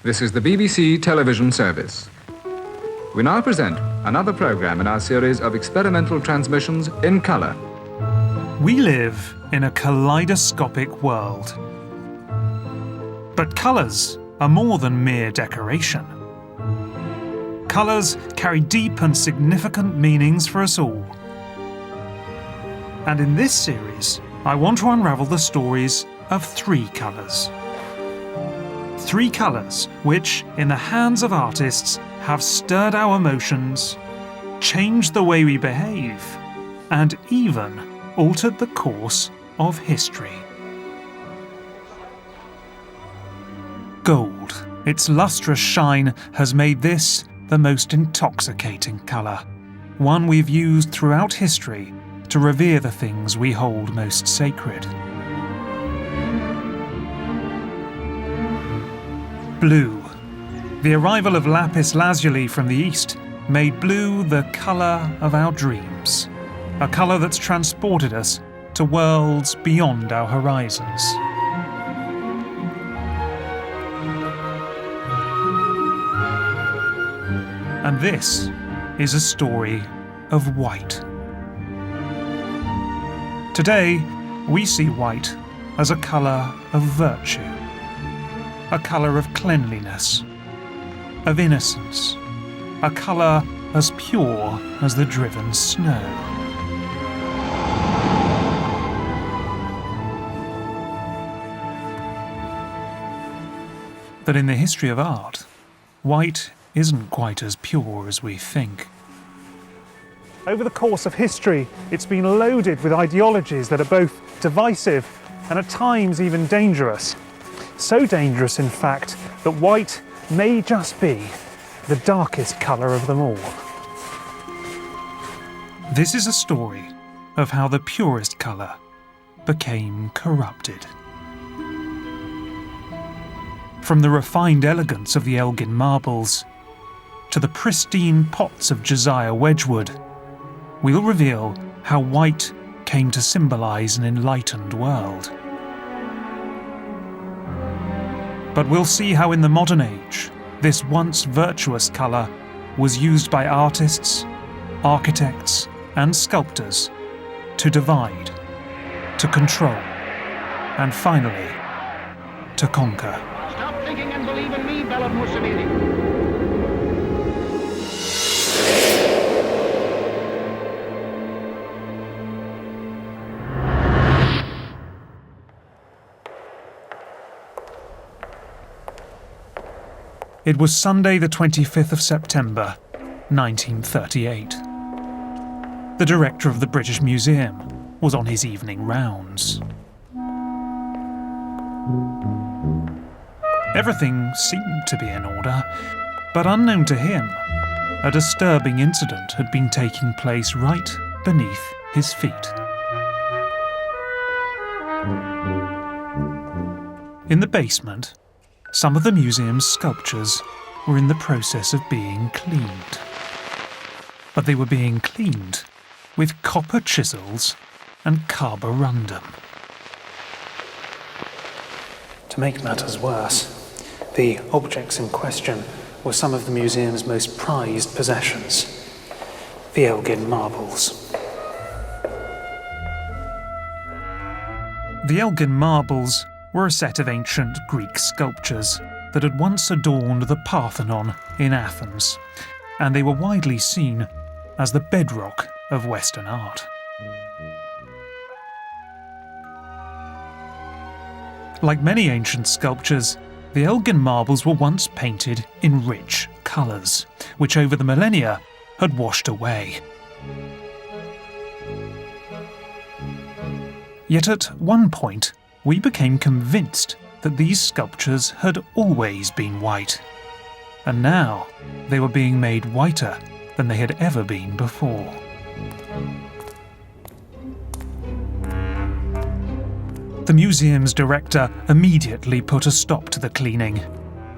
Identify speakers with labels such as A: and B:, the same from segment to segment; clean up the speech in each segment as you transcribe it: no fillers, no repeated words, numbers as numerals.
A: This is the BBC television service. We now present another program in our series of experimental transmissions in colour.
B: We live in a kaleidoscopic world. But colours are more than mere decoration. Colours carry deep and significant meanings for us all. And in this series, I want to unravel the stories of three colours. Three colours which, in the hands of artists, have stirred our emotions, changed the way we behave, and even altered the course of history. Gold, its lustrous shine, has made this the most intoxicating colour, one we've used throughout history to revere the things we hold most sacred. Blue. The arrival of lapis lazuli from the east made blue the colour of our dreams, a colour that's transported us to worlds beyond our horizons. And this is a story of white. Today, we see white as a colour of virtue, a colour of cleanliness, of innocence, a colour as pure as the driven snow. But in the history of art, white isn't quite as pure as we think.
C: Over the course of history, it's been loaded with ideologies that are both divisive and at times even dangerous. So dangerous, in fact, that white may just be the darkest colour of them all.
B: This is a story of how the purest colour became corrupted. From the refined elegance of the Elgin marbles to the pristine pots of Josiah Wedgewood, we'll reveal how white came to symbolise an enlightened world. But we'll see how in the modern age, this once virtuous colour was used by artists, architects and sculptors to divide, to control, and finally, to conquer.
D: Stop thinking and believe in me, bellowed Mussolini.
B: It was Sunday the 25th of September, 1938. The director of the British Museum was on his evening rounds. Everything seemed to be in order, but unknown to him, a disturbing incident had been taking place right beneath his feet. In the basement, some of the museum's sculptures were in the process of being cleaned. But they were being cleaned with copper chisels and carborundum.
C: To make matters worse, the objects in question were some of the museum's most prized possessions, the Elgin marbles.
B: The Elgin marbles were a set of ancient Greek sculptures that had once adorned the Parthenon in Athens, and they were widely seen as the bedrock of Western art. Like many ancient sculptures, the Elgin marbles were once painted in rich colours, which over the millennia had washed away. Yet at one point, we became convinced that these sculptures had always been white, and now they were being made whiter than they had ever been before. The museum's director immediately put a stop to the cleaning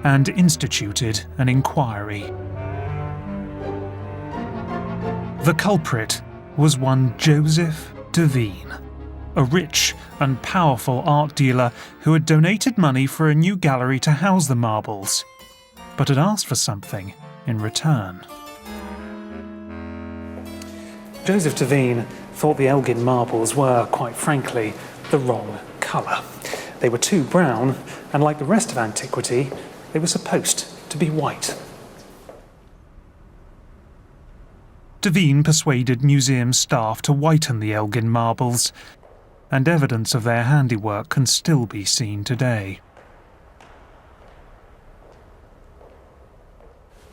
B: and instituted an inquiry. The culprit was one Joseph Devine, a rich and powerful art dealer who had donated money for a new gallery to house the marbles, but had asked for something in return.
C: Joseph de Veen thought the Elgin marbles were, quite frankly, the wrong colour. They were too brown, and like the rest of antiquity, they were supposed to be white.
B: De Veen persuaded museum staff to whiten the Elgin marbles, and evidence of their handiwork can still be seen today.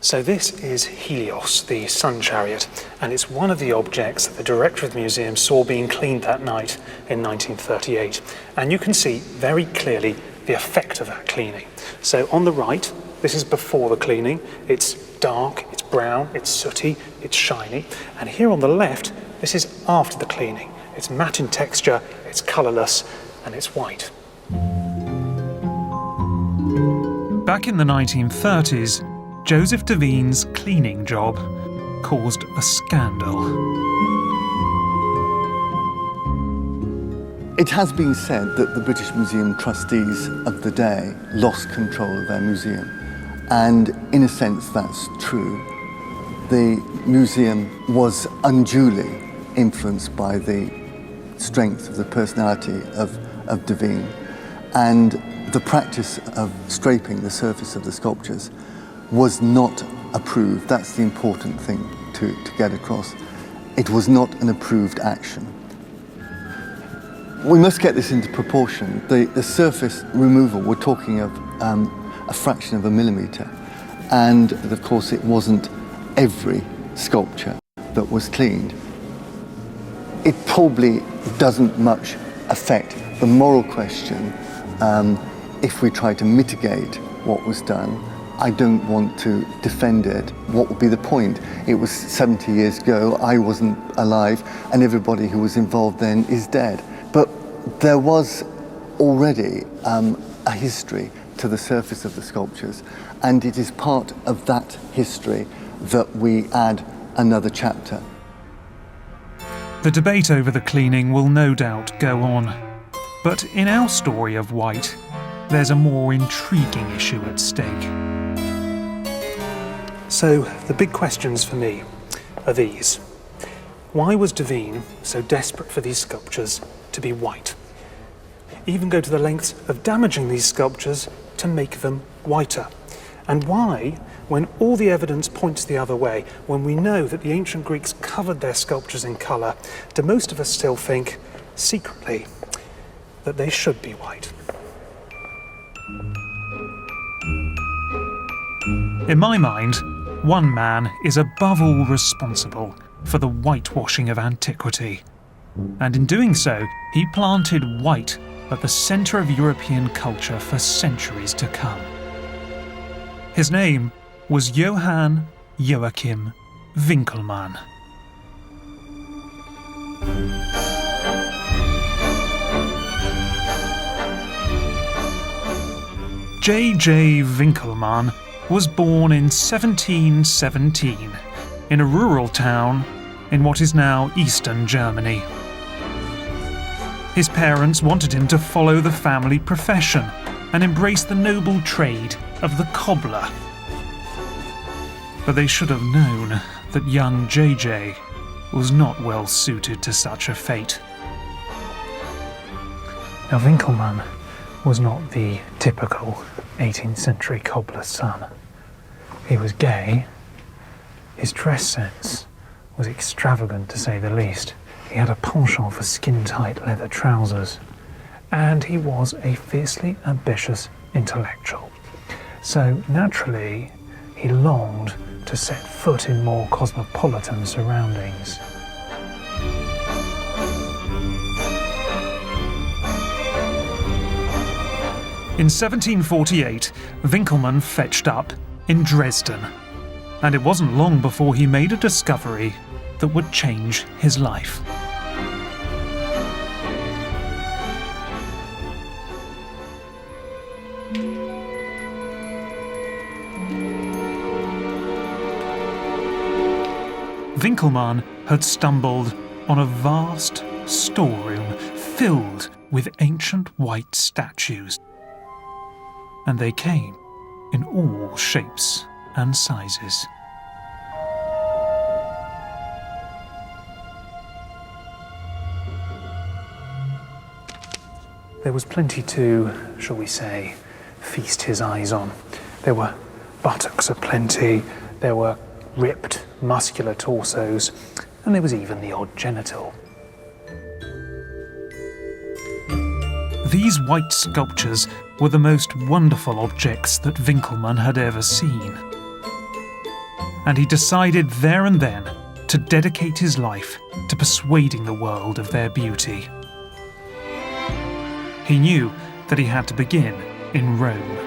C: So this is Helios, the sun chariot, and it's one of the objects that the director of the museum saw being cleaned that night in 1938. And you can see very clearly the effect of that cleaning. So on the right, this is before the cleaning. It's dark, it's brown, it's sooty, it's shiny. And here on the left, this is after the cleaning. It's matte in texture, it's colourless, and it's white.
B: Back in the 1930s, Joseph de Veen's cleaning job caused a scandal.
E: It has been said that the British Museum trustees of the day lost control of their museum. And in a sense, that's true. The museum was unduly influenced by the strength of the personality of de Veen. And the practice of scraping the surface of the sculptures was not approved. That's the important thing to get across. It was not an approved action. We must get this into proportion. The surface removal, we're talking of a fraction of a millimetre. And of course it wasn't every sculpture that was cleaned. It probably doesn't much affect the moral question if we try to mitigate what was done. I don't want to defend it. What would be the point? It was 70 years ago, I wasn't alive, and everybody who was involved then is dead. But there was already a history to the surface of the sculptures, and it is part of that history that we add another chapter.
B: The debate over the cleaning will no doubt go on. But in our story of white, there's a more intriguing issue at stake.
C: So the big questions for me are these. Why was de Veen so desperate for these sculptures to be white? Even go to the lengths of damaging these sculptures to make them whiter? And why, when all the evidence points the other way, when we know that the ancient Greeks covered their sculptures in colour, do most of us still think, secretly, that they should be white?
B: In my mind, one man is above all responsible for the whitewashing of antiquity. And in doing so, he planted white at the centre of European culture for centuries to come. His name was Johann Joachim Wickelmann. J.J. Wickelmann was born in 1717 in a rural town in what is now eastern Germany. His parents wanted him to follow the family profession and embrace the noble trade of the cobbler. But they should have known that young J.J. was not well suited to such a fate.
C: Now Wickelmann was not the typical 18th century cobbler's son. He was gay, his dress sense was extravagant to say the least. He had a penchant for skin-tight leather trousers, and he was a fiercely ambitious intellectual. So naturally, he longed to set foot in more cosmopolitan surroundings.
B: In 1748, Wickelmann fetched up in Dresden, and it wasn't long before he made a discovery that would change his life. Wickelmann had stumbled on a vast storeroom filled with ancient white statues. And they came in all shapes and sizes.
C: There was plenty to, shall we say, feast his eyes on. There were buttocks aplenty, there were ripped, muscular torsos, and there was even the odd genital.
B: These white sculptures were the most wonderful objects that Wickelmann had ever seen. And he decided there and then to dedicate his life to persuading the world of their beauty. He knew that he had to begin in Rome.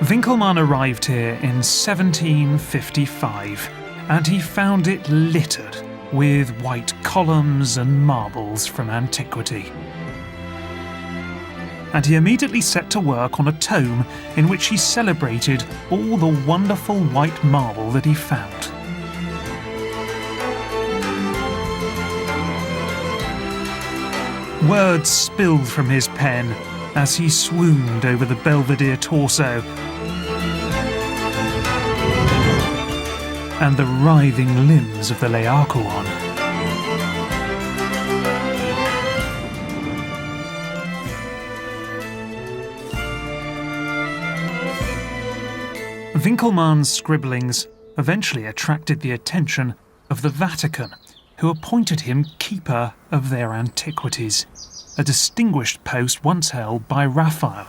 B: Wickelmann arrived here in 1755, and he found it littered with white columns and marbles from antiquity. And he immediately set to work on a tome in which he celebrated all the wonderful white marble that he found. Words spilled from his pen as he swooned over the Belvedere torso and the writhing limbs of the Laocoon. Wickelmann's scribblings eventually attracted the attention of the Vatican, who appointed him keeper of their antiquities, a distinguished post once held by Raphael.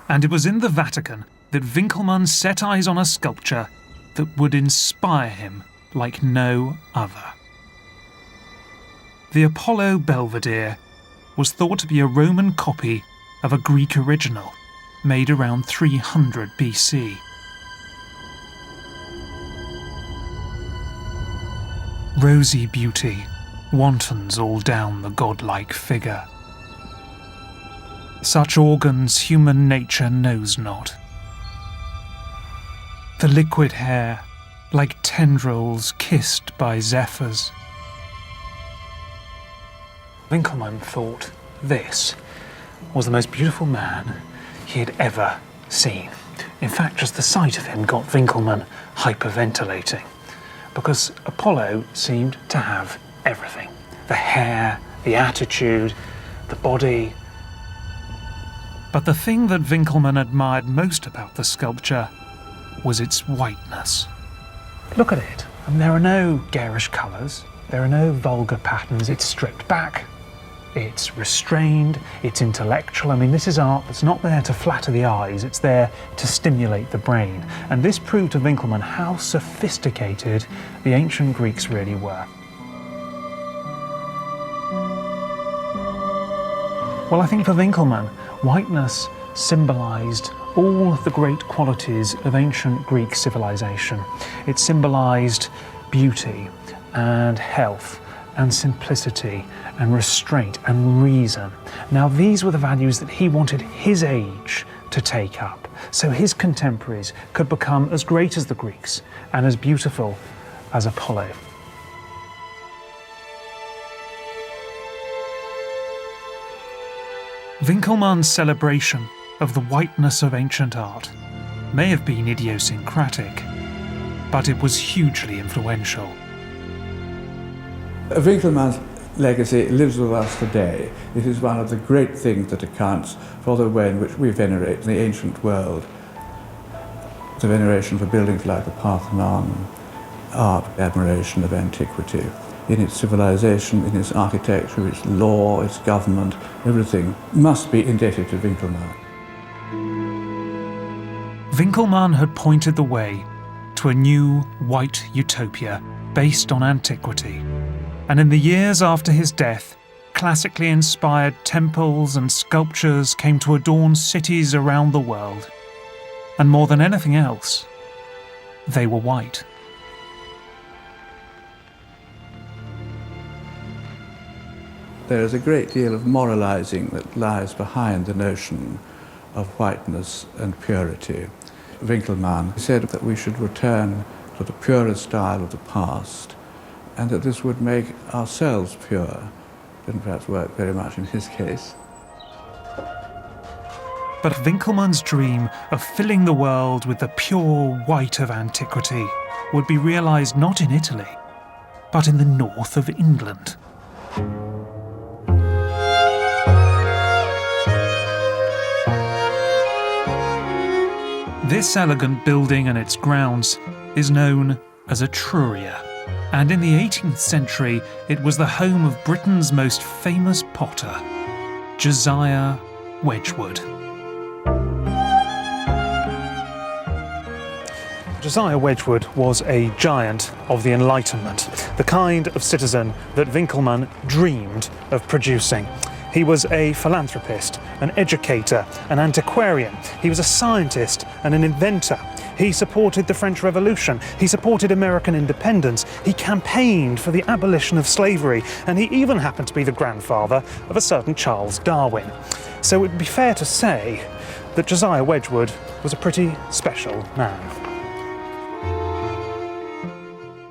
B: And it was in the Vatican that Wickelmann set eyes on a sculpture that would inspire him like no other. The Apollo Belvedere was thought to be a Roman copy of a Greek original made around 300 BC. Rosy beauty wantons all down the godlike figure. Such organs human nature knows not. The liquid hair, like tendrils kissed by zephyrs.
C: Wickelmann thought this was the most beautiful man he had ever seen. In fact, just the sight of him got Wickelmann hyperventilating, because Apollo seemed to have everything. The hair, the attitude, the body.
B: But the thing that Wickelmann admired most about the sculpture was its whiteness.
C: Look at it. And there are no garish colours, there are no vulgar patterns. It's stripped back, it's restrained, it's intellectual. I mean, this is art that's not there to flatter the eyes, it's there to stimulate the brain. And this proved to Wickelmann how sophisticated the ancient Greeks really were. Well, I think for Wickelmann, whiteness symbolised all of the great qualities of ancient Greek civilization. It symbolised beauty and health and simplicity and restraint and reason. Now, these were the values that he wanted his age to take up, so his contemporaries could become as great as the Greeks and as beautiful as Apollo.
B: Wickelmann's celebration of the whiteness of ancient art may have been idiosyncratic, but it was hugely influential.
F: Wickelmann's legacy lives with us today. It is one of the great things that accounts for the way in which we venerate the ancient world. The veneration for buildings like the Parthenon, our admiration of antiquity, in its civilization, in its architecture, its law, its government, everything must be indebted to Wickelmann.
B: Wickelmann had pointed the way to a new white utopia based on antiquity, and in the years after his death, classically inspired temples and sculptures came to adorn cities around the world. And more than anything else, they were white.
F: There is a great deal of moralizing that lies behind the notion of whiteness and purity. Wickelmann said that we should return to for the purest style of the past, and that this would make ourselves pure. Didn't perhaps work very much in his case.
B: But Wickelmann's dream of filling the world with the pure white of antiquity would be realised not in Italy, but in the north of England. This elegant building and its grounds is known as Etruria, and in the 18th century it was the home of Britain's most famous potter, Josiah Wedgewood.
C: Josiah Wedgewood was a giant of the Enlightenment, the kind of citizen that Wickelmann dreamed of producing. He was a philanthropist, an educator, an antiquarian. He was a scientist and an inventor. He supported the French Revolution. He supported American independence. He campaigned for the abolition of slavery. And he even happened to be the grandfather of a certain Charles Darwin. So it would be fair to say that Josiah Wedgewood was a pretty special man.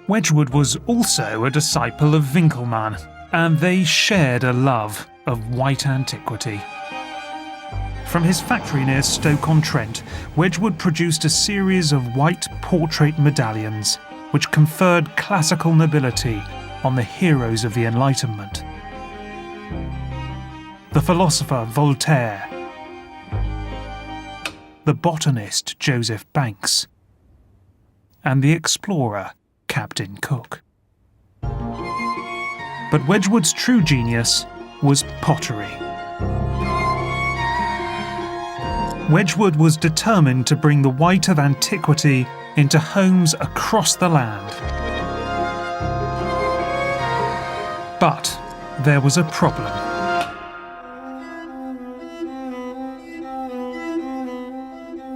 B: Wedgewood was also a disciple of Wickelmann, and they shared a love of white antiquity. From his factory near Stoke-on-Trent, Wedgewood produced a series of white portrait medallions which conferred classical nobility on the heroes of the Enlightenment. The philosopher Voltaire, the botanist Joseph Banks, and the explorer Captain Cook. But Wedgwood's true genius was pottery. Wedgewood was determined to bring the white of antiquity into homes across the land. But there was a problem.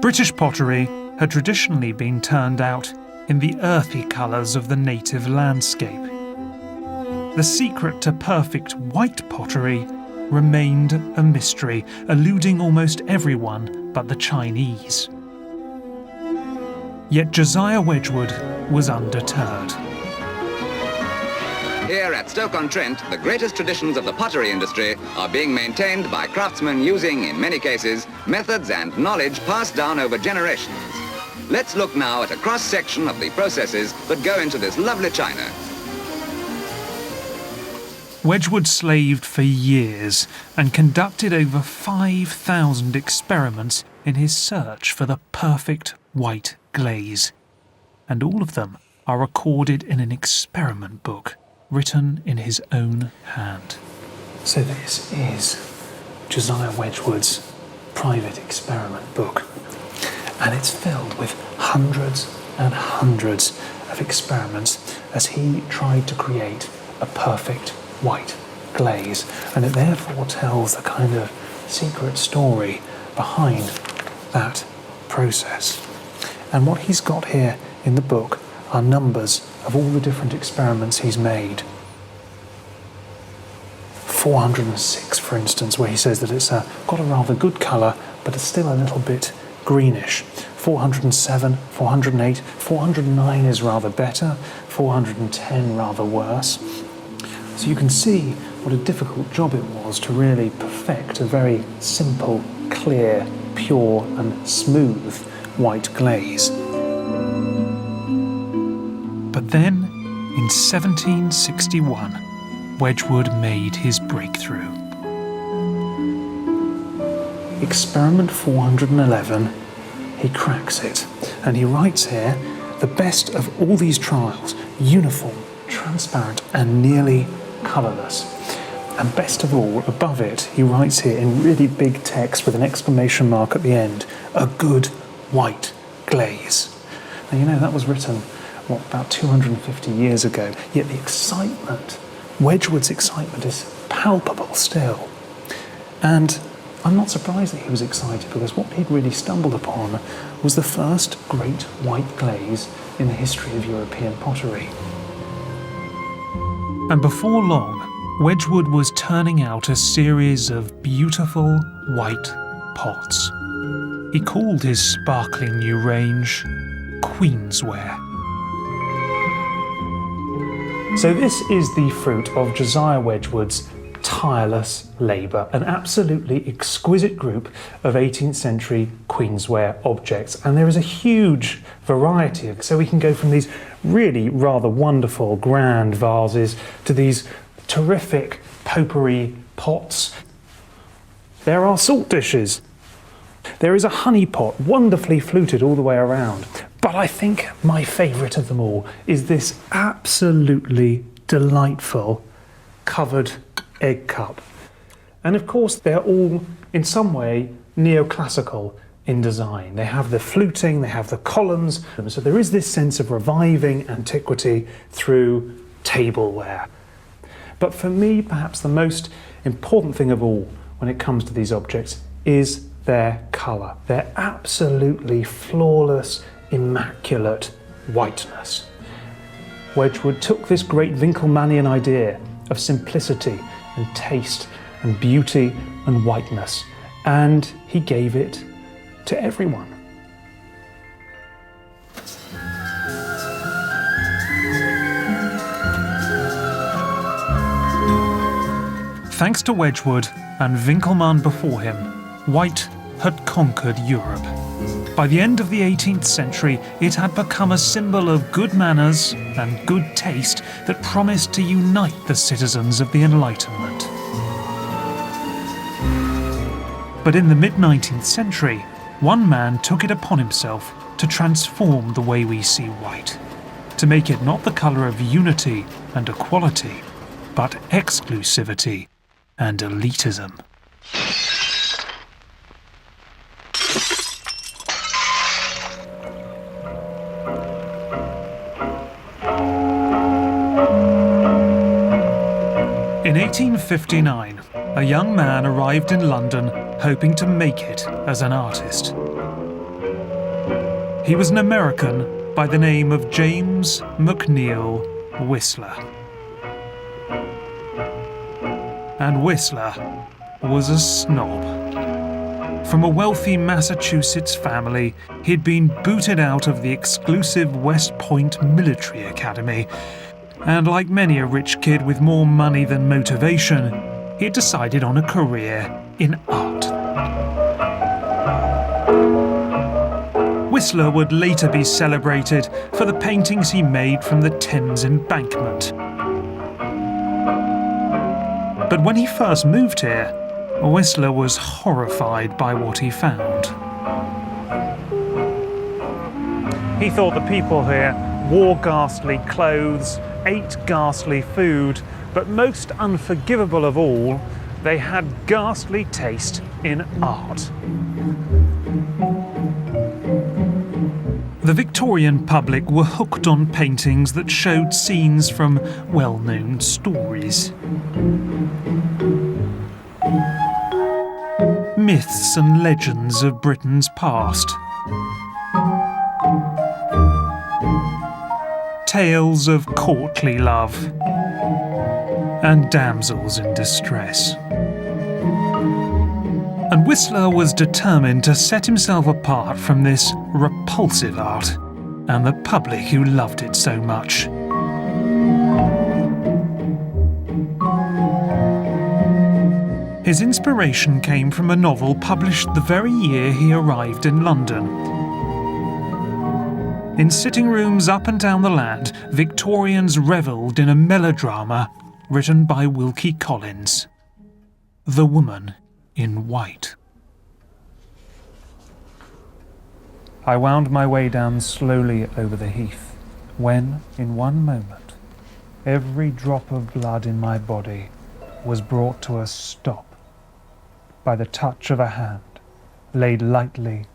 B: British pottery had traditionally been turned out in the earthy colours of the native landscape. The secret to perfect white pottery remained a mystery, eluding almost everyone but the Chinese. Yet Josiah Wedgewood was undeterred.
G: Here at Stoke-on-Trent, the greatest traditions of the pottery industry are being maintained by craftsmen using, in many cases, methods and knowledge passed down over generations. Let's look now at a cross-section of the processes that go into this lovely china.
B: Wedgewood slaved for years and conducted over 5,000 experiments in his search for the perfect white glaze. And all of them are recorded in an experiment book written in his own hand.
C: So this is Josiah Wedgewood's private experiment book. And it's filled with hundreds and hundreds of experiments as he tried to create a perfect white glaze. And it therefore tells the kind of secret story behind that process. And what he's got here in the book are numbers of all the different experiments he's made. 406, for instance, where he says that it's got a rather good colour, but it's still a little bit greenish. 407, 408, 409 is rather better, 410 rather worse. So you can see what a difficult job it was to really perfect a very simple, clear, pure and smooth white glaze.
B: But then, in 1761, Wedgewood made his breakthrough.
C: Experiment 411, he cracks it, and he writes here, the best of all these trials, uniform, transparent and nearly colourless. And best of all, above it, he writes here in really big text with an exclamation mark at the end, a good white glaze. Now you know that was written, about 250 years ago, yet the excitement, Wedgewood's excitement is palpable still. And I'm not surprised that he was excited, because what he'd really stumbled upon was the first great white glaze in the history of European pottery.
B: And before long, Wedgewood was turning out a series of beautiful white pots. He called his sparkling new range Queensware.
C: So this is the fruit of Josiah Wedgewood's tireless labour, an absolutely exquisite group of 18th century queensware objects, and there is a huge variety of, so we can go from these really rather wonderful grand vases to these terrific potpourri pots. There are salt dishes. There is a honey pot, wonderfully fluted all the way around. But I think my favourite of them all is this absolutely delightful covered egg cup. And of course they're all in some way neoclassical in design. They have the fluting, they have the columns, so there is this sense of reviving antiquity through tableware. But for me, perhaps the most important thing of all when it comes to these objects is their colour, their absolutely flawless, immaculate whiteness. Wedgwood took this great Wickelmannian idea of simplicity and taste and beauty and whiteness, and he gave it to everyone.
B: Thanks to Wedgwood and Wickelmann before him, white had conquered Europe. By the end of the 18th century, it had become a symbol of good manners and good taste that promised to unite the citizens of the Enlightenment. But in the mid-19th century, one man took it upon himself to transform the way we see white, to make it not the colour of unity and equality, but exclusivity and elitism. In 1859, a young man arrived in London hoping to make it as an artist. He was an American by the name of James McNeill Whistler. And Whistler was a snob. From a wealthy Massachusetts family, he'd been booted out of the exclusive West Point Military Academy, and like many a rich kid with more money than motivation, he decided on a career in art. Whistler would later be celebrated for the paintings he made from the Thames embankment. But when he first moved here, Whistler was horrified by what he found.
C: He thought the people here wore ghastly clothes, ate ghastly food, but most unforgivable of all, they had ghastly taste in art. The Victorian public were hooked on paintings that showed scenes from well-known stories. Myths and legends of Britain's past. Tales of courtly love and damsels in distress. And Whistler was determined to set himself apart from this repulsive art and the public who loved it so much. His inspiration came from a novel published the very year he arrived in London. In sitting rooms up and down the land, Victorians revelled in a melodrama written by Wilkie Collins, The Woman in White. I wound my way down slowly over the heath, when, in one moment, every drop of blood in my body was brought to a stop by the touch of a hand laid lightly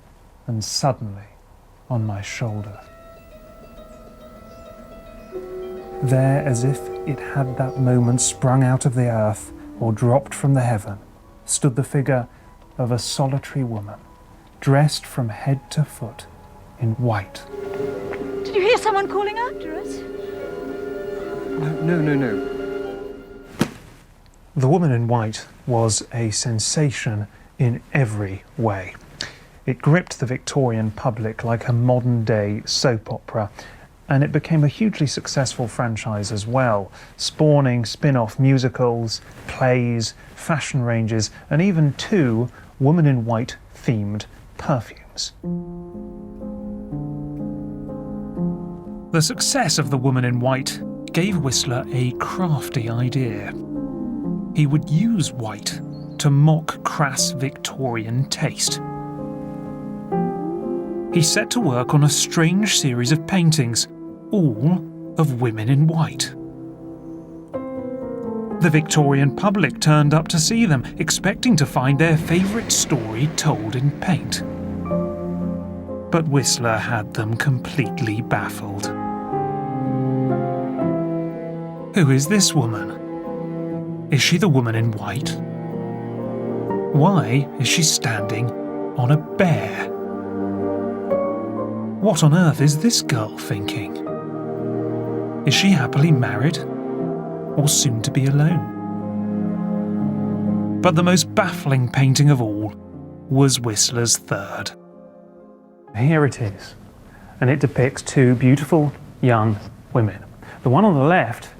C: and suddenly on my shoulder. There, as if it had that moment sprung out of the earth or dropped from the heaven, stood the figure of a solitary woman, dressed from head to foot in white.
H: Did you hear someone calling after us?
A: No.
C: The Woman in White was a sensation in every way. It gripped the Victorian public like a modern-day soap opera, and it became a hugely successful franchise as well, spawning spin-off musicals, plays, fashion ranges, and even 2 woman in white themed perfumes.
B: The success of the woman in white gave Whistler a crafty idea. He would use white to mock crass Victorian taste. He set to work on a strange series of paintings, all of women in white. The Victorian public turned up to see them, expecting to find their favourite story told in paint. But Whistler had them completely baffled. Who is this woman? Is she the woman in white? Why is she standing on a bear? What on earth is this girl thinking? Is she happily married, or soon to be alone? But the most baffling painting of all was Whistler's third.
C: Here it is, and it depicts 2 beautiful young women. The one on the left,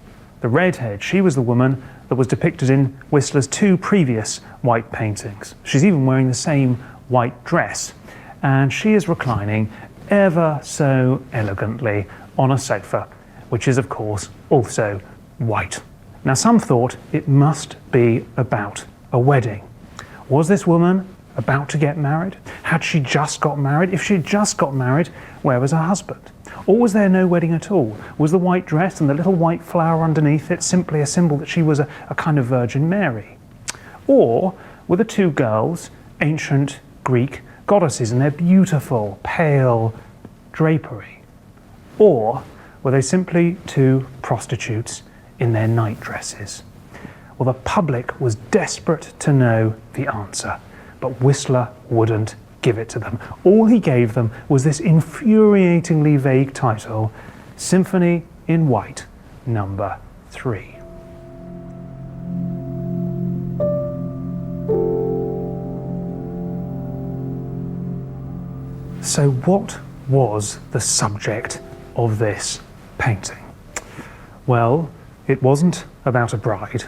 C: the redhead, she was the woman that was depicted in Whistler's 2 previous white paintings. She's even wearing the same white dress, and she is reclining ever so elegantly on a sofa, which is of course also white. Now some thought it must be about a wedding. Was this woman about to get married? Had she just got married? If she had just got married, where was her husband? Or was there no wedding at all? Was the white dress and the little white flower underneath it simply a symbol that she was a kind of Virgin Mary? Or were the 2 girls ancient Greek goddesses in their beautiful, pale drapery? Or were they simply 2 prostitutes in their night dresses? Well, the public was desperate to know the answer, but Whistler wouldn't give it to them. All he gave them was this infuriatingly vague title, Symphony in White, No. 3. So what was the subject of this painting? Well, it wasn't about a bride,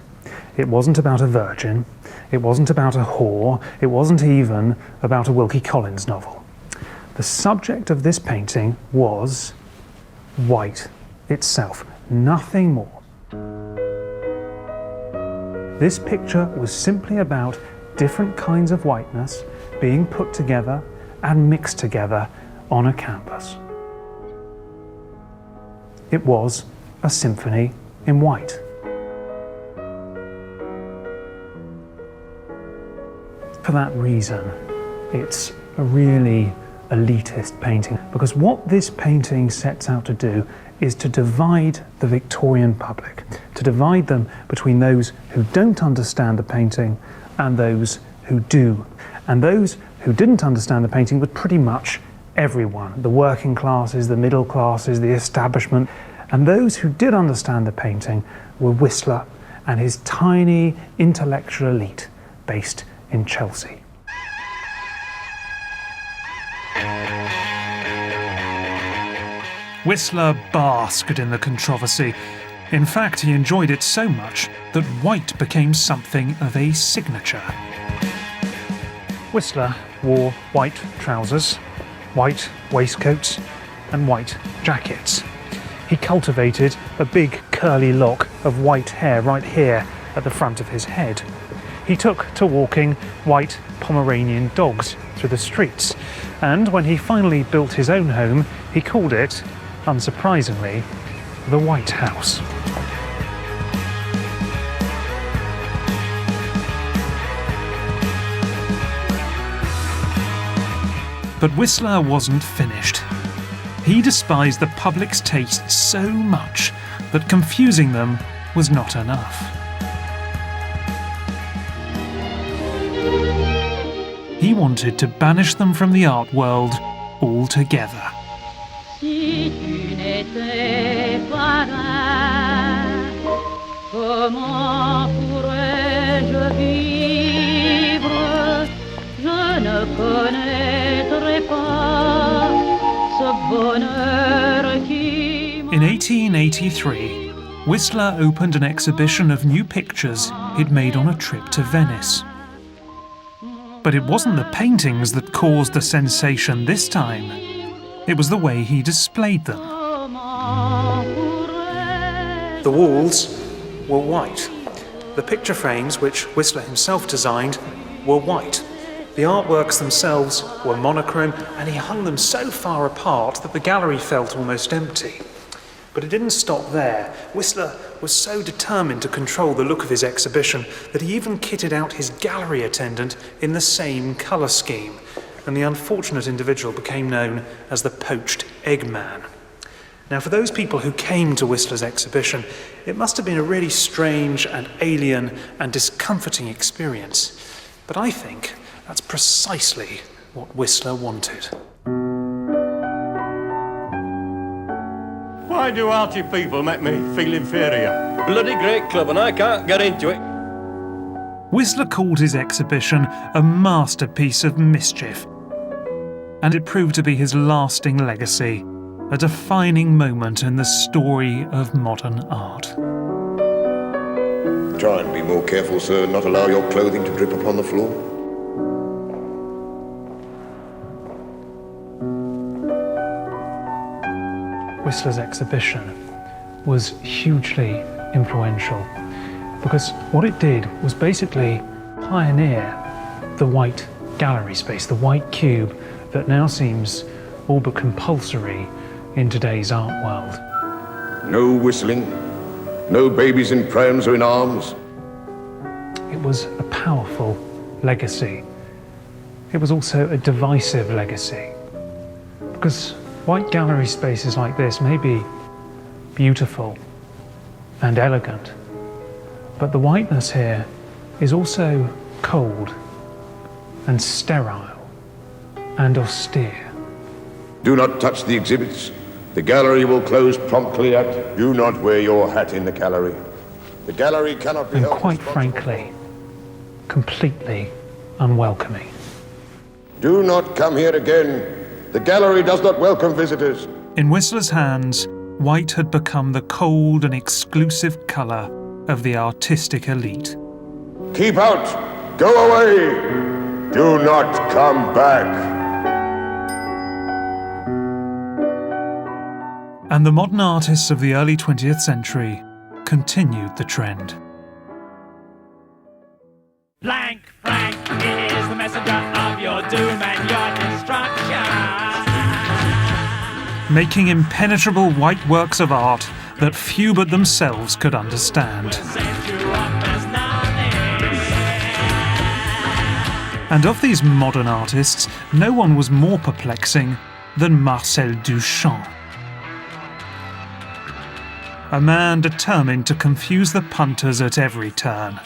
C: it wasn't about a virgin, it wasn't about a whore, it wasn't even about a Wilkie Collins novel. The subject of this painting was white itself, nothing more. This picture was simply about different kinds of whiteness being put together and mixed together on a canvas. It was a symphony in white. For that reason, it's a really elitist painting, because what this painting sets out to do is to divide the Victorian public, to divide them between those who don't understand the painting and those who do. And those who didn't understand the painting were pretty much everyone, the working classes, the middle classes, the establishment. And those who did understand the painting were Whistler and his tiny intellectual elite based in Chelsea.
B: Whistler basked in the controversy. In fact, he enjoyed it so much that white became something of a signature.
C: Whistler wore white trousers, white waistcoats, and white jackets. He cultivated a big curly lock of white hair right here at the front of his head. He took to walking white Pomeranian dogs through the streets, and when he finally built his own home, he called it, unsurprisingly, the White House.
B: But Whistler wasn't finished. He despised the public's tastes so much that confusing them was not enough. He wanted to banish them from the art world altogether.
I: Si tu n'étais pas là, comment pourrais-je vivre? Je ne connaîtrais pas ce bonheur qui
B: 1883, Whistler opened an exhibition of new pictures he'd made on a trip to Venice. But it wasn't the paintings that caused the sensation this time. It was the way he displayed them.
C: The walls were white. The picture frames, which Whistler himself designed, were white. The artworks themselves were monochrome, and he hung them so far apart that the gallery felt almost empty. But it didn't stop there. Whistler was so determined to control the look of his exhibition that he even kitted out his gallery attendant in the same colour scheme, and the unfortunate individual became known as the Poached Eggman. Now, for those people who came to Whistler's exhibition, it must have been a really strange and alien and discomforting experience. But I think that's precisely what Whistler wanted.
J: Why do arty people make me feel inferior? Bloody great club and I can't get into it.
B: Whistler called his exhibition a masterpiece of mischief, and it proved to be his lasting legacy, a defining moment in the story of modern art.
K: Try and be more careful, sir, and not allow your clothing to drip upon the floor.
C: Whistler's exhibition was hugely influential because what it did was basically pioneer the white gallery space, the white cube that now seems all but compulsory in today's art world.
K: No whistling, no babies in prams or in arms.
C: It was a powerful legacy. It was also a divisive legacy because white gallery spaces like this may be beautiful and elegant, but the whiteness here is also cold and sterile and austere.
K: Do not touch the exhibits. The gallery will close promptly at do not wear your hat in the gallery. The gallery cannot be
C: and
K: held
C: quite frankly, completely unwelcoming.
K: Do not come here again. The gallery does not welcome visitors.
B: In Whistler's hands, white had become the cold and exclusive colour of the artistic elite.
K: Keep out! Go away! Do not come back!
B: And the modern artists of the early 20th century continued the trend.
L: Blank Frank is the messenger of your doom and your destruction.
B: Making impenetrable white works of art that few but themselves could understand. And of these modern artists, no one was more perplexing than Marcel Duchamp. A man determined to confuse the punters at every turn.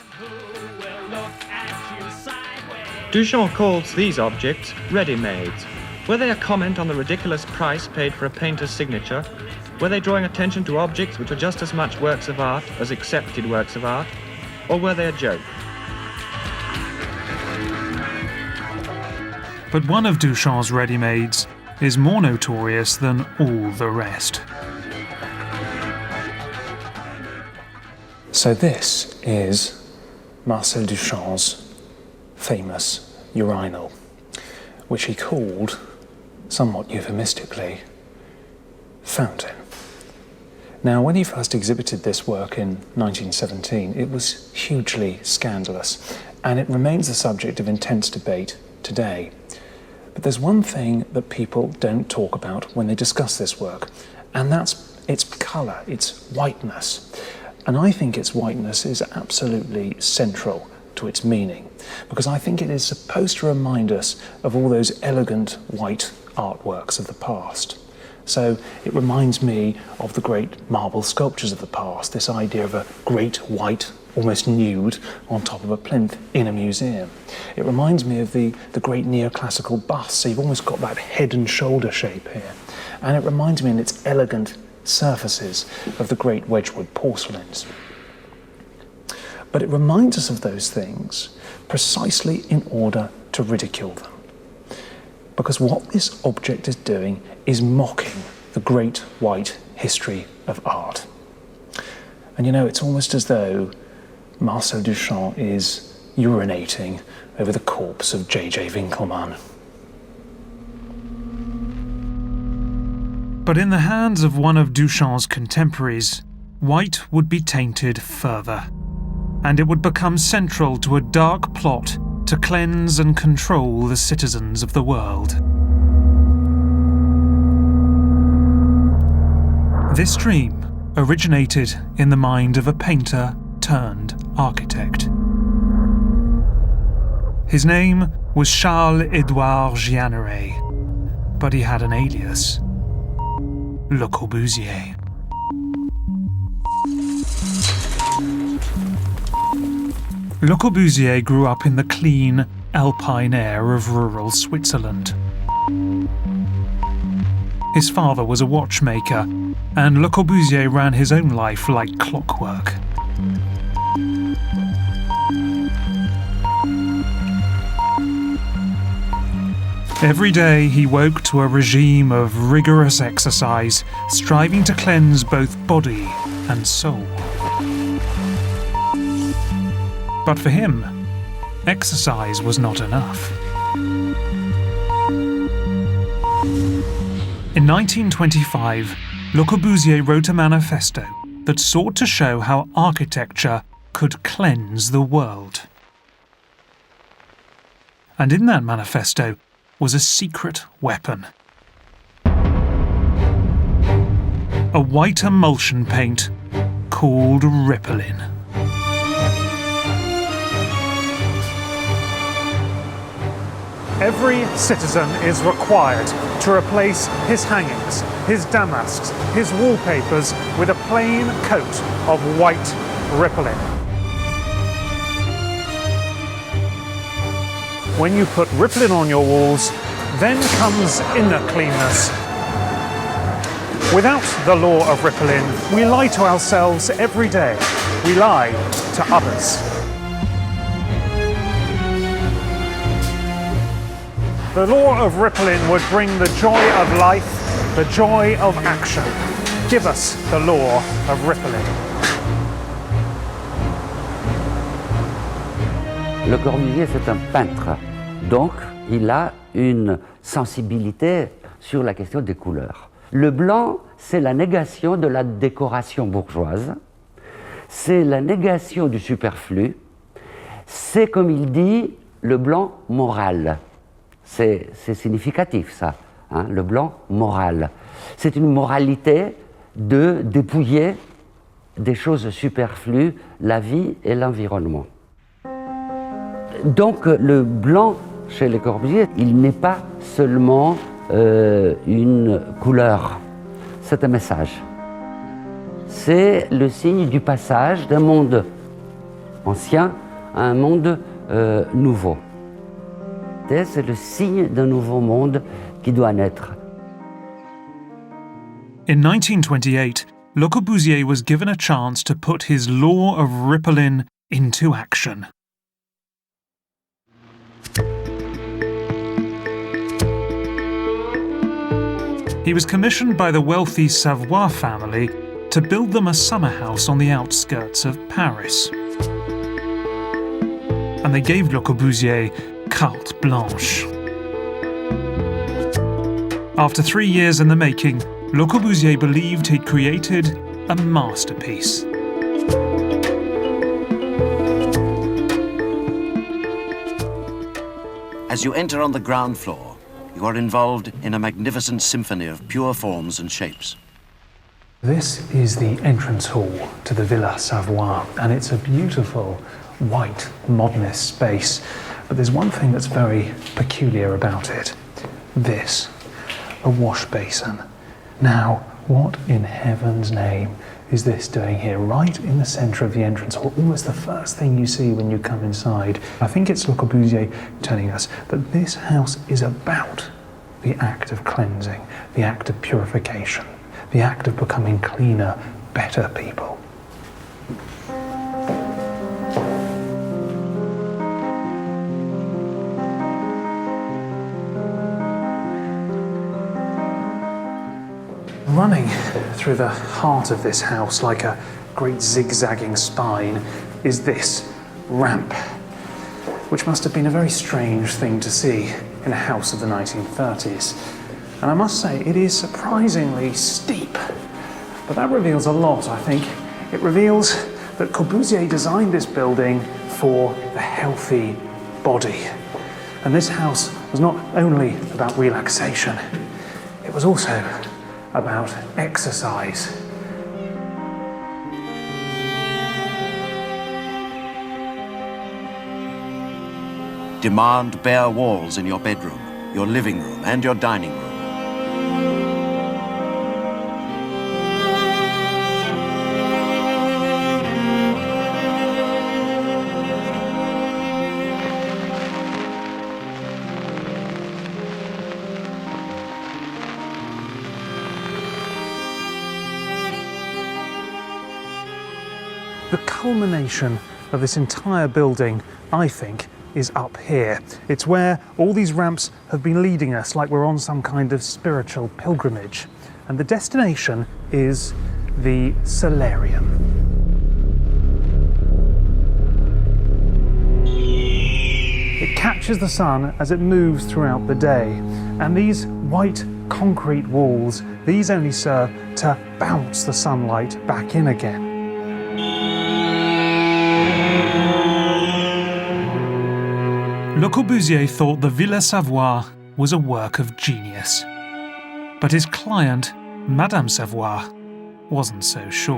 M: Duchamp calls these objects ready-mades. Were they a comment on the ridiculous price paid for a painter's signature? Were they drawing attention to objects which were just as much works of art as accepted works of art? Or were they a joke?
B: But one of Duchamp's ready-mades is more notorious than all the rest.
C: So this is Marcel Duchamp's famous urinal, which he called, somewhat euphemistically, fountain. Now, when he first exhibited this work in 1917, it was hugely scandalous, and it remains the subject of intense debate today. But there's one thing that people don't talk about when they discuss this work, and that's its colour, its whiteness. And I think its whiteness is absolutely central to its meaning, because I think it is supposed to remind us of all those elegant white artworks of the past. So it reminds me of the great marble sculptures of the past, this idea of a great white, almost nude, on top of a plinth in a museum. It reminds me of the great neoclassical busts, so you've almost got that head and shoulder shape here. And it reminds me in its elegant surfaces of the great Wedgewood porcelains. But it reminds us of those things precisely in order to ridicule them. Because what this object is doing is mocking the great white history of art. And you know, it's almost as though Marcel Duchamp is urinating over the corpse of J.J. Wickelmann. But in the hands of one of Duchamp's contemporaries, white would be tainted further, and it would become central to a dark plot to cleanse and control the citizens of the world. This dream originated in the mind of a painter turned architect. His name was Charles-Édouard Jeanneret, but he had an alias, Le Corbusier. Le Corbusier grew up in the clean, alpine air of rural Switzerland. His father was a watchmaker, and Le Corbusier ran his own life like clockwork. Every day he woke to a regime of rigorous exercise, striving to cleanse both body and soul. But for him, exercise was not enough. In 1925, Le Corbusier wrote a manifesto that sought to show how architecture could cleanse the world. And in that manifesto was a secret weapon. A white emulsion paint called Rippling. Every citizen is required to replace his hangings, his damasks, his wallpapers with a plain coat of white Rippling. When you put Rippling on your walls, then comes inner cleanness. Without the law of Rippling, we lie to ourselves every day. We lie to others. The law of Rippling would bring the joy of life, the joy of action. Give us the law of Rippling.
N: Le Corbusier, c'est un peintre, donc il a une sensibilité sur la question des couleurs. Le blanc, c'est la négation de la décoration bourgeoise, c'est la négation du superflu, c'est, comme il dit, le blanc moral. C'est significatif, ça, hein, le blanc moral. C'est une moralité de dépouiller des choses superflues, la vie et l'environnement. Donc le blanc chez Le Corbusier, il n'est pas seulement une couleur, c'est un message. C'est le signe du passage d'un monde ancien à un monde nouveau. C'est le signe d'un nouveau monde qui doit naître.
B: In 1928, Le Corbusier was given a chance to put his law of Rippling into action. He was commissioned by the wealthy Savoy family to build them a summer house on the outskirts of Paris. And they gave Le Corbusier carte blanche. After 3 years in the making, Le Corbusier believed he'd created a masterpiece.
O: As you enter on the ground floor, you are involved in a magnificent symphony of pure forms and shapes.
C: This is the entrance hall to the Villa Savoy, and it's a beautiful, white, modernist space. But there's one thing that's very peculiar about it. This, a wash basin. Now, what in heaven's name is this doing here, right in the centre of the entrance hall, almost the first thing you see when you come inside? I think it's Le Corbusier telling us that this house is about the act of cleansing, the act of purification, the act of becoming cleaner, better people. running through the heart of this house like a great zigzagging spine is this ramp, which must have been a very strange thing to see in a house of the 1930s. And I must say, it is surprisingly steep. But that reveals a lot, I think. It reveals that Corbusier designed this building for the healthy body. And this house was not only about relaxation, it was also about exercise.
O: Demand bare walls in your bedroom, your living room, and your dining room.
C: The culmination of this entire building, I think, is up here. It's where all these ramps have been leading us, like we're on some kind of spiritual pilgrimage. And the destination is the solarium. It catches the sun as it moves throughout the day, and these white concrete walls, these only serve to bounce the sunlight back in again.
B: Le Corbusier thought the Villa Savoye was a work of genius. But his client, Madame Savoye, wasn't so sure.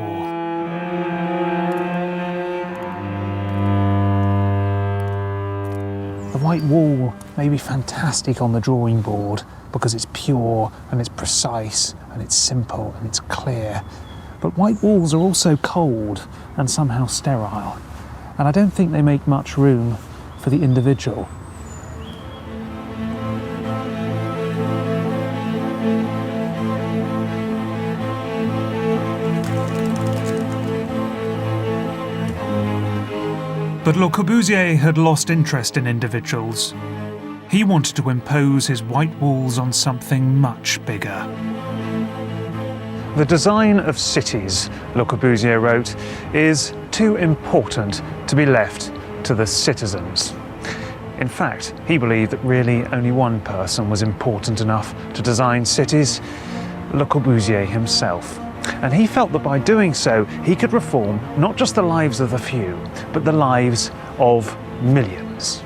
C: The white wall may be fantastic on the drawing board because it's pure and it's precise and it's simple and it's clear. But white walls are also cold and somehow sterile. And I don't think they make much room for the individual.
B: But Le Corbusier had lost interest in individuals. He wanted to impose his white walls on something much bigger.
C: The design of cities, Le Corbusier wrote, is too important to be left to the citizens. In fact, he believed that really only one person was important enough to design cities, Le Corbusier himself. And he felt that by doing so, he could reform not just the lives of the few, but the lives of millions.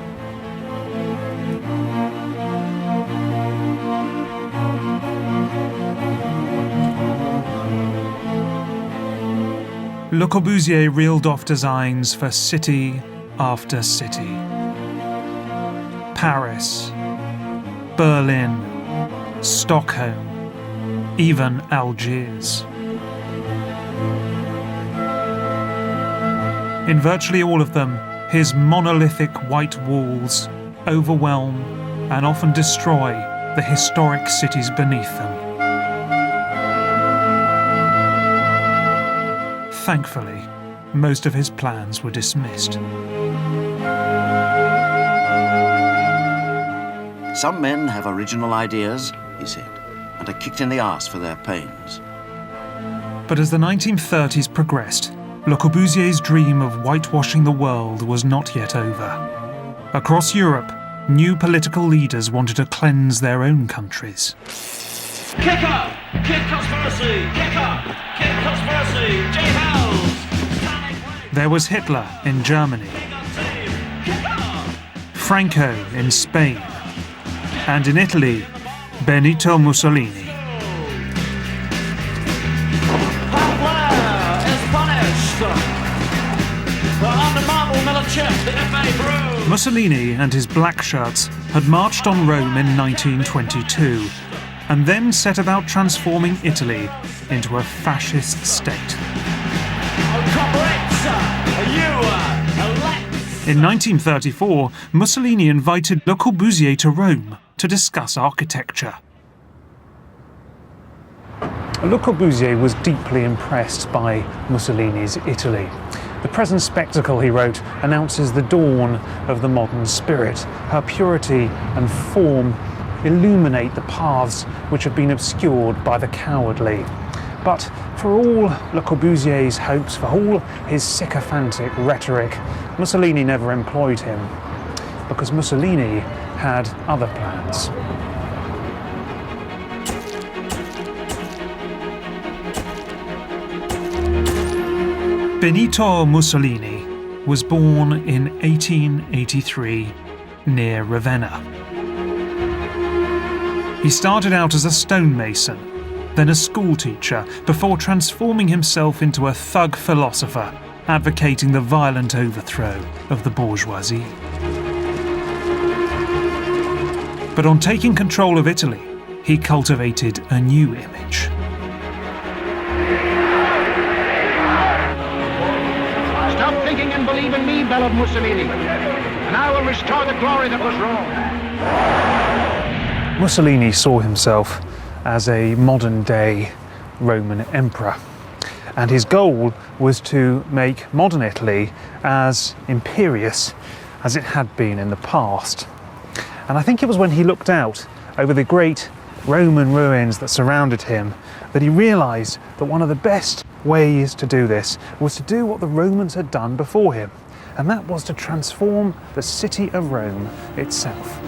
B: Le Corbusier reeled off designs for city after city. Paris, Berlin, Stockholm, even Algiers. In virtually all of them, his monolithic white walls overwhelm and often destroy the historic cities beneath them. Thankfully, most of his plans were dismissed.
O: Some men have original ideas, he said, and are kicked in the arse for their pains.
B: But as the 1930s progressed, Le Corbusier's dream of whitewashing the world was not yet over. Across Europe, new political leaders wanted to cleanse their own countries.
L: Kick up! Kick conspiracy! Kick up! Kick conspiracy! J. Hells!
B: There was Hitler in Germany, Franco in Spain, and in Italy, Benito Mussolini. Mussolini and his black shirts had marched on Rome in 1922 and then set about transforming Italy into a fascist state. In 1934, Mussolini invited Le Corbusier to Rome to discuss architecture.
C: Le Corbusier was deeply impressed by Mussolini's Italy. The present spectacle, he wrote, announces the dawn of the modern spirit. Her purity and form illuminate the paths which have been obscured by the cowardly. But for all Le Corbusier's hopes, for all his sycophantic rhetoric, Mussolini never employed him, because Mussolini had other plans.
B: Benito Mussolini was born in 1883 near Ravenna. He started out as a stonemason, then a schoolteacher, before transforming himself into a thug philosopher, advocating the violent overthrow of the bourgeoisie. But on taking control of Italy, he cultivated a new image.
D: Stop thinking and believe in me, bellowed Mussolini, and I will restore the glory that was wrong.
C: Mussolini saw himself as a modern-day Roman emperor, and his goal was to make modern Italy as imperious as it had been in the past. And I think it was when he looked out over the great Roman ruins that surrounded him that he realised that one of the best ways to do this was to do what the Romans had done before him, and that was to transform the city of Rome itself.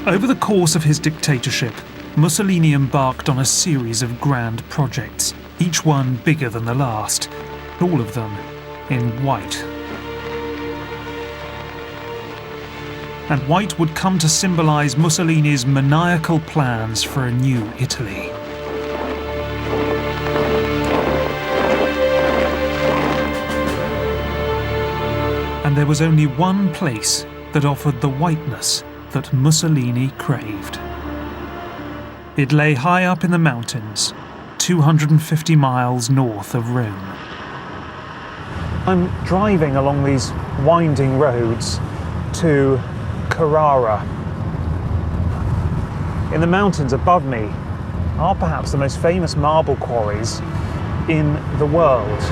B: Over the course of his dictatorship, Mussolini embarked on a series of grand projects, each one bigger than the last, all of them in white. And white would come to symbolise Mussolini's maniacal plans for a new Italy. And there was only one place that offered the whiteness that Mussolini craved. It lay high up in the mountains, 250 miles north of Rome.
C: I'm driving along these winding roads to Carrara. In the mountains above me are perhaps the most famous marble quarries in the world.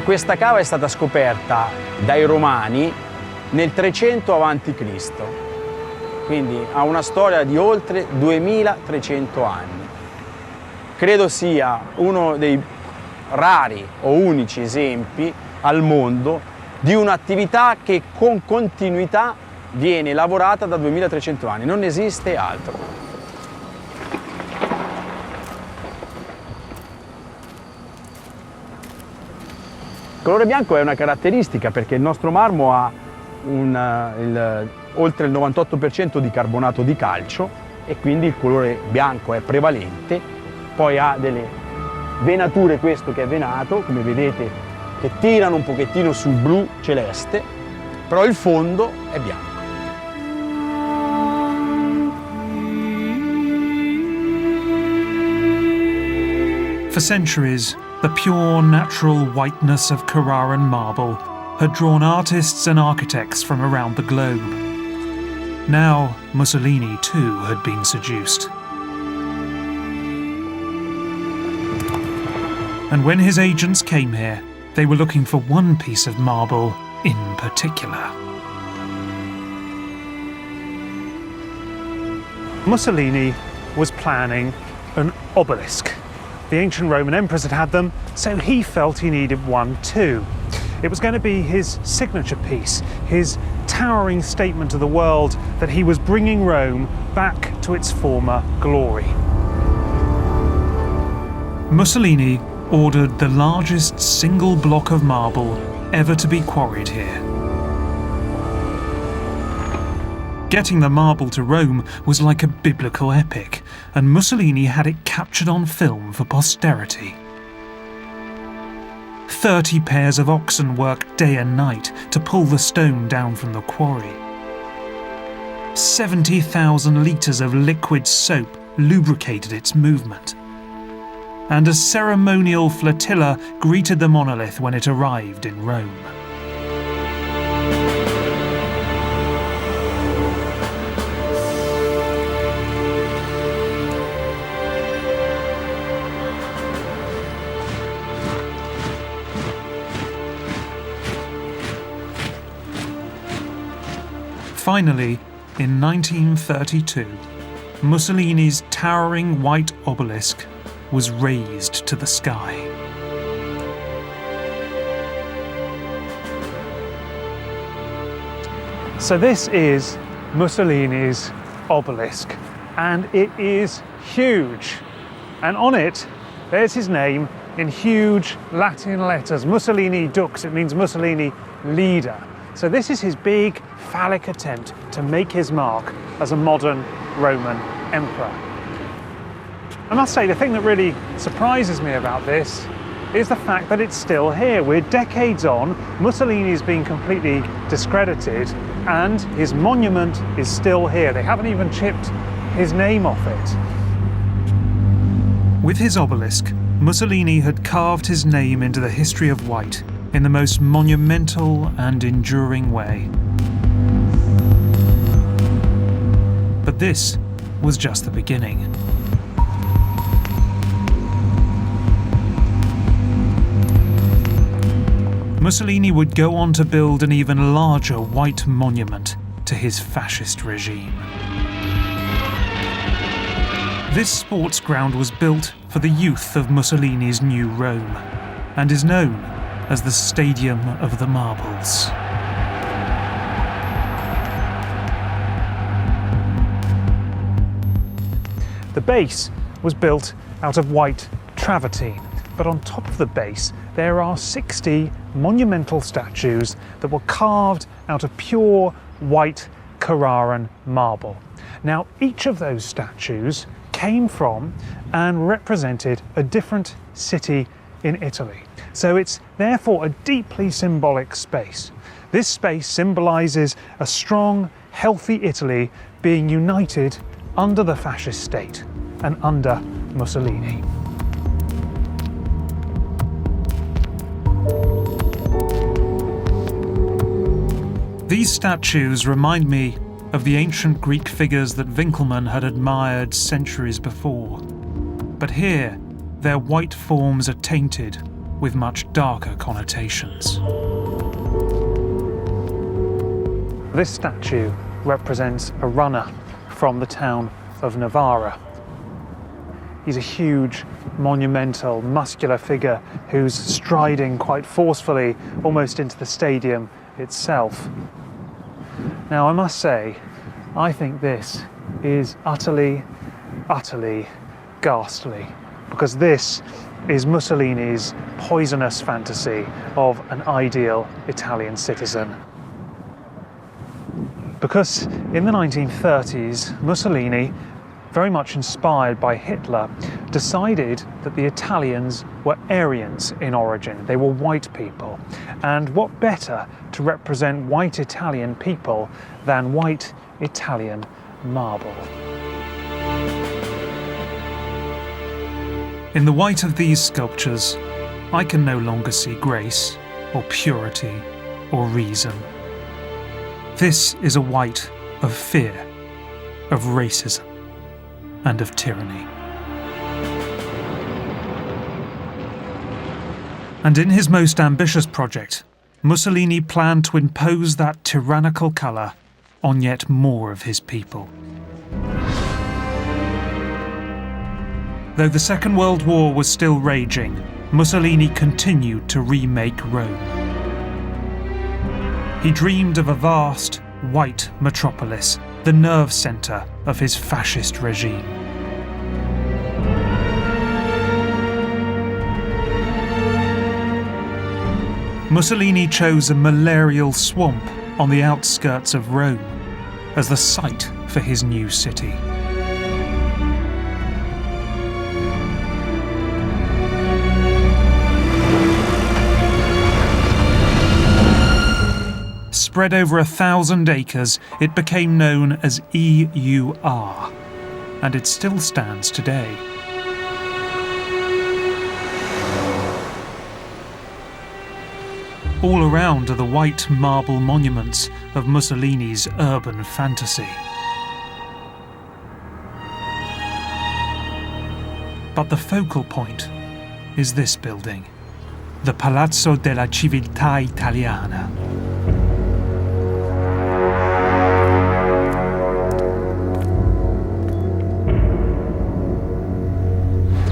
P: Questa cava è stata scoperta dai Romani nel 300 a.C., quindi ha una storia di oltre 2300 anni. Credo sia uno dei rari o unici esempi al mondo di un'attività che con continuità viene lavorata da 2300 anni, non esiste altro. Il colore bianco è una caratteristica perché il nostro marmo ha oltre il 98% di carbonato di calcio e quindi il colore bianco è prevalente. Poi ha delle venature, questo che è venato, come vedete, che tirano un pochettino sul blu celeste, però il fondo è bianco.
B: For centuries, the pure natural whiteness of Carrara marble had drawn artists and architects from around the globe. Now Mussolini too had been seduced. And when his agents came here, they were looking for one piece of marble in particular.
C: Mussolini was planning an obelisk. The ancient Roman emperors had had them, so he felt he needed one too. It was going to be his signature piece, his towering statement to the world that he was bringing Rome back to its former glory.
B: Mussolini ordered the largest single block of marble ever to be quarried here. Getting the marble to Rome was like a biblical epic, and Mussolini had it captured on film for posterity. 30 pairs of oxen worked day and night to pull the stone down from the quarry. 70,000 litres of liquid soap lubricated its movement. and a ceremonial flotilla greeted the monolith when it arrived in Rome. Finally, in 1932, Mussolini's towering white obelisk was raised to the sky.
C: So this is Mussolini's obelisk, and it is huge. And on it, there's his name in huge Latin letters. Mussolini Dux, it means Mussolini leader. So this is his big phallic attempt to make his mark as a modern Roman emperor. I must say, the thing that really surprises me about this is the fact that it's still here. We're decades on, Mussolini's been completely discredited, and his monument is still here. They haven't even chipped his name off it.
B: With his obelisk, Mussolini had carved his name into the history of white in the most monumental and enduring way. But this was just the beginning. Mussolini would go on to build an even larger white monument to his fascist regime. This sports ground was built for the youth of Mussolini's new Rome, and is known as the Stadium of the Marbles.
C: The base was built out of white travertine, but on top of the base there are 60 monumental statues that were carved out of pure white Carrara marble. Now, each of those statues came from and represented a different city in Italy. So it's therefore a deeply symbolic space. This space symbolises a strong, healthy Italy being united under the fascist state and under Mussolini.
B: These statues remind me of the ancient Greek figures that Wickelmann had admired centuries before. But here, their white forms are tainted with much darker connotations.
C: This statue represents a runner from the town of Novara. He's a huge, monumental, muscular figure who's striding quite forcefully almost into the stadium itself. Now, I must say, I think this is utterly, utterly ghastly, because this is Mussolini's poisonous fantasy of an ideal Italian citizen. Because in the 1930s, Mussolini, very much inspired by Hitler, decided that the Italians were Aryans in origin. They were white people. And what better to represent white Italian people than white Italian marble?
B: In the white of these sculptures, I can no longer see grace, or purity, or reason. This is a white of fear, of racism, and of tyranny. And in his most ambitious project, Mussolini planned to impose that tyrannical colour on yet more of his people. Though the Second World War was still raging, Mussolini continued to remake Rome. He dreamed of a vast, white metropolis, the nerve centre of his fascist regime. Mussolini chose a malarial swamp on the outskirts of Rome as the site for his new city. Spread over 1,000 acres, it became known as EUR, and it still stands today. All around are the white marble monuments of Mussolini's urban fantasy. But the focal point is this building, the Palazzo della Civiltà Italiana.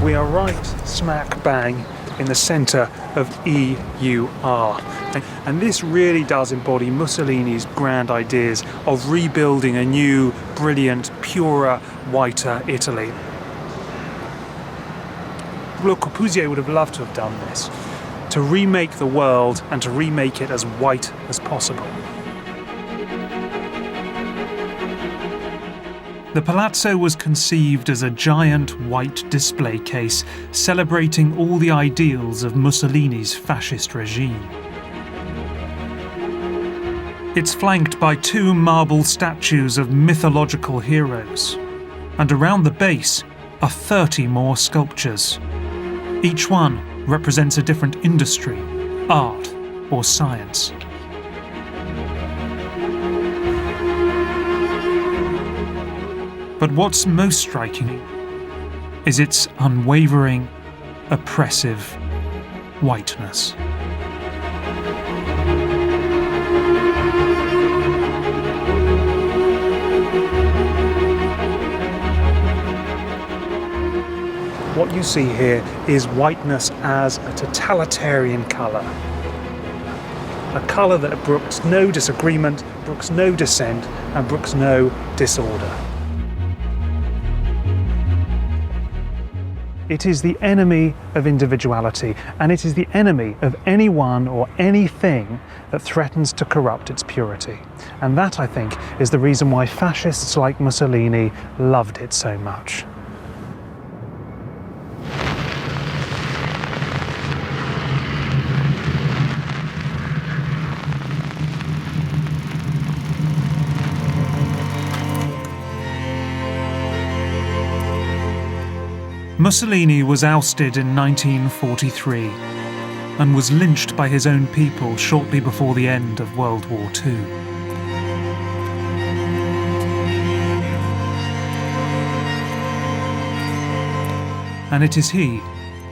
C: We are right smack bang in the centre of EUR. And this really does embody Mussolini's grand ideas of rebuilding a new, brilliant, purer, whiter Italy. Le Corbusier would have loved to have done this, to remake the world and to remake it as white as possible.
B: The palazzo was conceived as a giant white display case celebrating all the ideals of Mussolini's fascist regime. It's flanked by 2 marble statues of mythological heroes, and around the base are 30 more sculptures. Each one represents a different industry, art, or science. But what's most striking is its unwavering, oppressive whiteness.
C: What you see here is whiteness as a totalitarian colour. A colour that brooks no disagreement, brooks no dissent, and brooks no disorder. It is the enemy of individuality, and it is the enemy of anyone or anything that threatens to corrupt its purity. And that, I think, is the reason why fascists like Mussolini loved it so much.
B: Mussolini was ousted in 1943 and was lynched by his own people shortly before the end of World War II. And it is he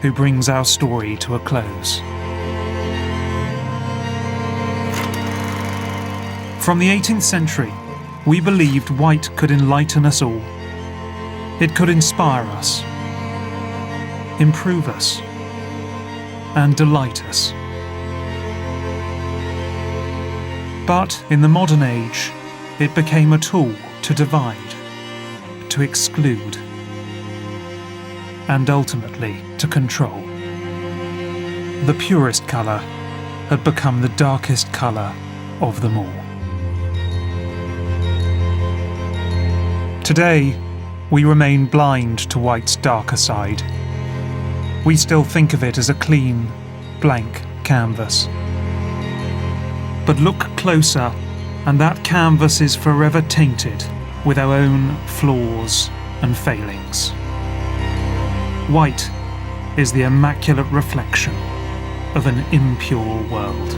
B: who brings our story to a close. From the 18th century, we believed white could enlighten us all. It could inspire us, improve us, and delight us. But in the modern age, it became a tool to divide, to exclude, and ultimately to control. The purest colour had become the darkest colour of them all. Today, we remain blind to white's darker side. We still think of it as a clean, blank canvas. But look closer, and that canvas is forever tainted with our own flaws and failings. White is the immaculate reflection of an impure world.